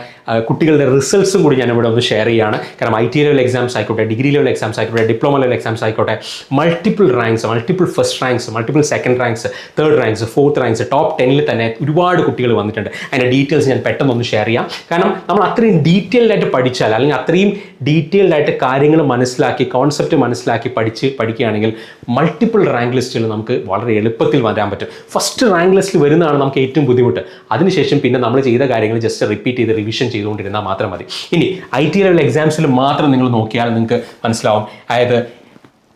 കുട്ടികളുടെ റിസൾട്ട്സും കൂടി ഞാൻ ഇവിടെ ഒന്ന് ഷെയർ ചെയ്യുകയാണ്. കാരണം IT ലെവൽ എക്സാംസ് ആയിക്കോട്ടെ, ഡിഗ്രി ലെവൽ എക്സാംസ് ആയിക്കോട്ടെ, ഡിപ്ലോമ ലെവൽ എക്സാംസ് ആയിക്കോട്ടെ, multiple ranks, multiple first ranks, multiple second ranks, third ranks, fourth ranks, top 10 തന്നെ ഒരുപാട് കുട്ടികൾ വന്നിട്ടുണ്ട്. അതിൻ്റെ ഡീറ്റെയിൽസ് ഞാൻ പെട്ടെന്നൊന്ന് ഷെയർ ചെയ്യാം. കാരണം നമ്മൾ അത്രയും ഡീറ്റെയിൽഡ് ആയിട്ട് പഠിച്ചാൽ, അല്ലെങ്കിൽ അത്രയും ഡീറ്റെയിൽഡ് ആയിട്ട് കാര്യങ്ങൾ മനസ്സിലാക്കി, കോൺസെപ്റ്റ് മനസ്സിലാക്കി പഠിക്കുകയാണെങ്കിൽ മൾട്ടിപ്പിൾ റാങ്ക് ലിസ്റ്റുകൾ നമുക്ക് വളരെ എളുപ്പത്തിൽ വരാൻ പറ്റും. ഫസ്റ്റ് റാങ്ക് ലിസ്റ്റിൽ വരുന്നതാണ് നമുക്ക് ഏറ്റവും ബുദ്ധിമുട്ട്. അതിനുശേഷം പിന്നെ നമ്മൾ ചെയ്ത കാര്യങ്ങൾ ജസ്റ്റ് റിപ്പീറ്റ് ചെയ്ത് റിവിഷൻ ചെയ്തുകൊണ്ടിരുന്നാൽ മാത്രം മതി. ഇനി IT ലെവൽ എക്സാംസിൽ മാത്രം നിങ്ങൾ നോക്കിയാൽ നിങ്ങൾക്ക് മനസ്സിലാവും. അതായത്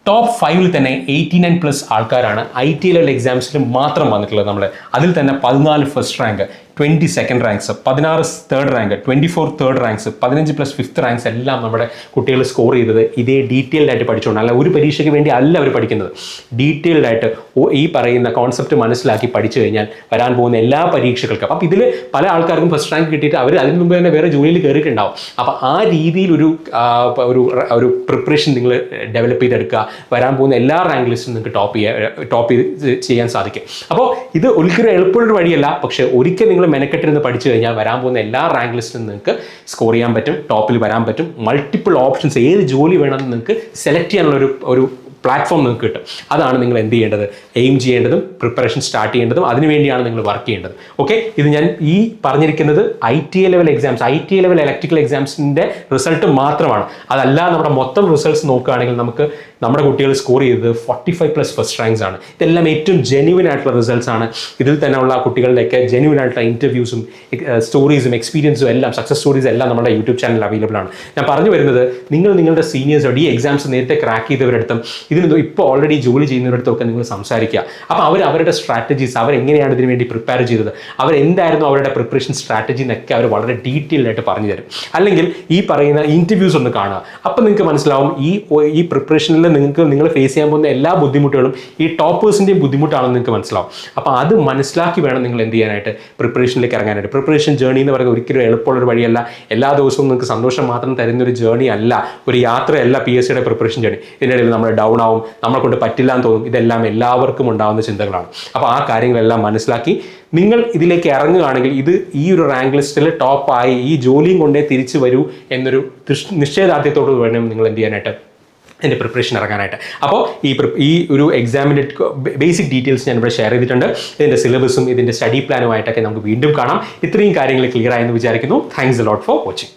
ടോപ്പ് 5 തന്നെ 89+ ആൾക്കാരാണ് IT ലെവൽ എക്സാംസിൽ മാത്രം വന്നിട്ടുള്ളത്. നമ്മൾ അതിൽ തന്നെ 14 first rank, 20 second ranks, 16 third rank, 24 third ranks, 15+ fifth ranks എല്ലാം നമ്മുടെ കുട്ടികൾ സ്കോർ ചെയ്തത് ഇതേ ഡീറ്റെയിൽഡ് ആയിട്ട് പഠിച്ചുകൊണ്ട്. അല്ല ഒരു പരീക്ഷയ്ക്ക് വേണ്ടി അല്ല അവർ പഠിക്കുന്നത്, ഡീറ്റെയിൽഡ് ആയിട്ട് ഈ പറയുന്ന കോൺസെപ്റ്റ് മനസ്സിലാക്കി പഠിച്ചു കഴിഞ്ഞാൽ വരാൻ പോകുന്ന എല്ലാ പരീക്ഷകൾക്കും. അപ്പോൾ ഇതിൽ പല ആൾക്കാർക്കും ഫസ്റ്റ് റാങ്ക് കിട്ടിയിട്ട് അവർ അതിന് മുമ്പ് തന്നെ വേറെ ജോലിയിൽ കയറിയിട്ടുണ്ടാവും. അപ്പോൾ ആ രീതിയിൽ ഒരു പ്രിപ്പറേഷൻ നിങ്ങൾ ഡെവലപ്പ് ചെയ്തെടുക്കുക. വരാൻ പോകുന്ന എല്ലാ റാങ്ക് ലിസ്റ്റും നിങ്ങൾക്ക് ടോപ്പ് ചെയ്യാൻ സാധിക്കും. അപ്പോൾ ഇത് ഒരിക്കലും എളുപ്പമുള്ളൊരു വഴിയല്ല. പക്ഷേ ഒരിക്കൽ നിങ്ങൾ മെനക്കെട്ടിരുന്ന് പഠിച്ചു കഴിഞ്ഞാൽ വരാൻ പോകുന്ന എല്ലാ റാങ്ക് ലിസ്റ്റിലും നിങ്ങൾക്ക് സ്കോർ ചെയ്യാൻ പറ്റും, ടോപ്പിൽ വരാൻ പറ്റും. മൾട്ടിപ്പിൾ ഓപ്ഷൻസ്, ഏത് ജോലി വേണമെന്ന് നിങ്ങൾക്ക് സെലക്ട് ചെയ്യാനുള്ള ഒരു പ്ലാറ്റ്ഫോം നിങ്ങൾക്ക് കിട്ടും. അതാണ് നിങ്ങൾ എന്ത് ചെയ്യേണ്ടത്, എയിം ചെയ്യേണ്ടതും പ്രിപ്പറേഷൻ സ്റ്റാർട്ട് ചെയ്യേണ്ടതും. അതിനുവേണ്ടിയാണ് നിങ്ങൾ വർക്ക് ചെയ്യേണ്ടത്. ഓക്കെ, ഇത് ഞാൻ ഈ പറഞ്ഞിരിക്കുന്നത് IT level exams, IT level electrical എക്സാംസിൻ്റെ റിസൾട്ട് മാത്രമാണ്. അതല്ല നമ്മുടെ മൊത്തം റിസൾട്ട്സ് നോക്കുകയാണെങ്കിൽ നമുക്ക് നമ്മുടെ കുട്ടികൾ സ്കോർ ചെയ്തത് 45+ ഫസ്റ്റ് റാങ്ക്സ് ആണ്. ഇതെല്ലാം ഏറ്റവും ജെന്യുവൻ ആയിട്ടുള്ള റിസൾട്ട്സ് ആണ്. ഇതിൽ തന്നെയുള്ള കുട്ടികളുടെയൊക്കെ ജെന്യുവൻ ആയിട്ടുള്ള ഇൻ്റർവ്യൂസും സ്റ്റോറീസും എക്സ്പീരിയൻസും എല്ലാം, സക്സസ് സ്റ്റോറീസ് എല്ലാം നമ്മുടെ യൂട്യൂബ് ചാനലിൽ അവൈലബിൾ ആണ്. ഞാൻ പറഞ്ഞു വരുന്നത്, നിങ്ങളുടെ സീനിയേഴ്സോട് ഈ എക്സാംസ് നേരത്തെ ക്രാക്ക് ചെയ്തവരടുത്തും ഇതിന് ഇപ്പോൾ ഓൾറെഡി ജോലി ചെയ്യുന്നവരടുത്തൊക്കെ നിങ്ങൾ സംസാരിക്കുക. അപ്പോൾ അവരുടെ സ്ട്രാറ്റജീസ്, അവരെങ്ങനെയാണ് ഇതിനു വേണ്ടി പ്രിപ്പയർ ചെയ്തത്, അവരെന്തായിരുന്നു അവരുടെ പ്രിപ്പറേഷൻ സ്ട്രാറ്റജി എന്നൊക്കെ അവർ വളരെ ഡീറ്റെയിൽഡ് ആയിട്ട് പറഞ്ഞു തരും. അല്ലെങ്കിൽ ഈ പറയുന്ന ഇൻ്റർവ്യൂസ് ഒന്ന് കാണുക. അപ്പോൾ നിങ്ങൾക്ക് മനസ്സിലാവും ഈ പ്രിപ്പറേഷനിൽ നിങ്ങൾ ഫേസ് ചെയ്യാൻ പോകുന്ന എല്ലാ ബുദ്ധിമുട്ടുകളും ഈ ടോപ്പേഴ്സിൻ്റെയും ബുദ്ധിമുട്ടാണെന്ന് നിങ്ങൾക്ക് മനസ്സിലാവും. അപ്പോൾ അത് മനസ്സിലാക്കി വേണം നിങ്ങൾ എന്ത് ചെയ്യാനായിട്ട്, പ്രിപ്പറേഷനിലേക്ക് ഇറങ്ങാനായിട്ട്. പ്രിപ്പറേഷൻ ജേർണി എന്ന് പറയുന്നത് ഒരിക്കലും എളുപ്പമുള്ളൊരു വഴിയല്ല. എല്ലാ ദിവസവും നിങ്ങൾക്ക് സന്തോഷം മാത്രം തരുന്നൊരു ജേർണി അല്ല, ഒരു യാത്രയല്ല PSCയുടെ പ്രിപ്പറേഷൻ ജേർണി. ഇതിനിടയിൽ നമ്മൾ ഡൗൺ തോന്നാവും, നമ്മളെ കൊണ്ട് പറ്റില്ല എന്ന് തോന്നും. ഇതെല്ലാം എല്ലാവർക്കും ഉണ്ടാകുന്ന ചിന്തകളാണ്. അപ്പോൾ ആ കാര്യങ്ങളെല്ലാം മനസ്സിലാക്കി നിങ്ങൾ ഇതിലേക്ക് ഇറങ്ങുകയാണെങ്കിൽ ഇത് ഈ ഒരു റാങ്ക് ലിസ്റ്റിൽ ടോപ്പായി ഈ ജോലിയും കൊണ്ടേ തിരിച്ചു വരൂ എന്നൊരു നിശ്ചയദാർഢ്യത്തോട് വേണം നിങ്ങൾ എന്ത് ചെയ്യാനായിട്ട്, എൻ്റെ പ്രിപ്പറേഷൻ ഇറങ്ങാനായിട്ട്. അപ്പോൾ ഈ ഒരു എക്സാമിൻ്റെ ബേസിക് ഡീറ്റെയിൽസ് ഞാൻ ഇവിടെ ഷെയർ ചെയ്തിട്ടുണ്ട്. ഇതിൻ്റെ സിലബസും ഇതിൻ്റെ സ്റ്റഡി പ്ലാനുമായിട്ടൊക്കെ നമുക്ക് വീണ്ടും കാണാം. ഇത്രയും കാര്യങ്ങൾ ക്ലിയർ ആയെന്ന് വിചാരിക്കുന്നു. Thanks a lot for watching.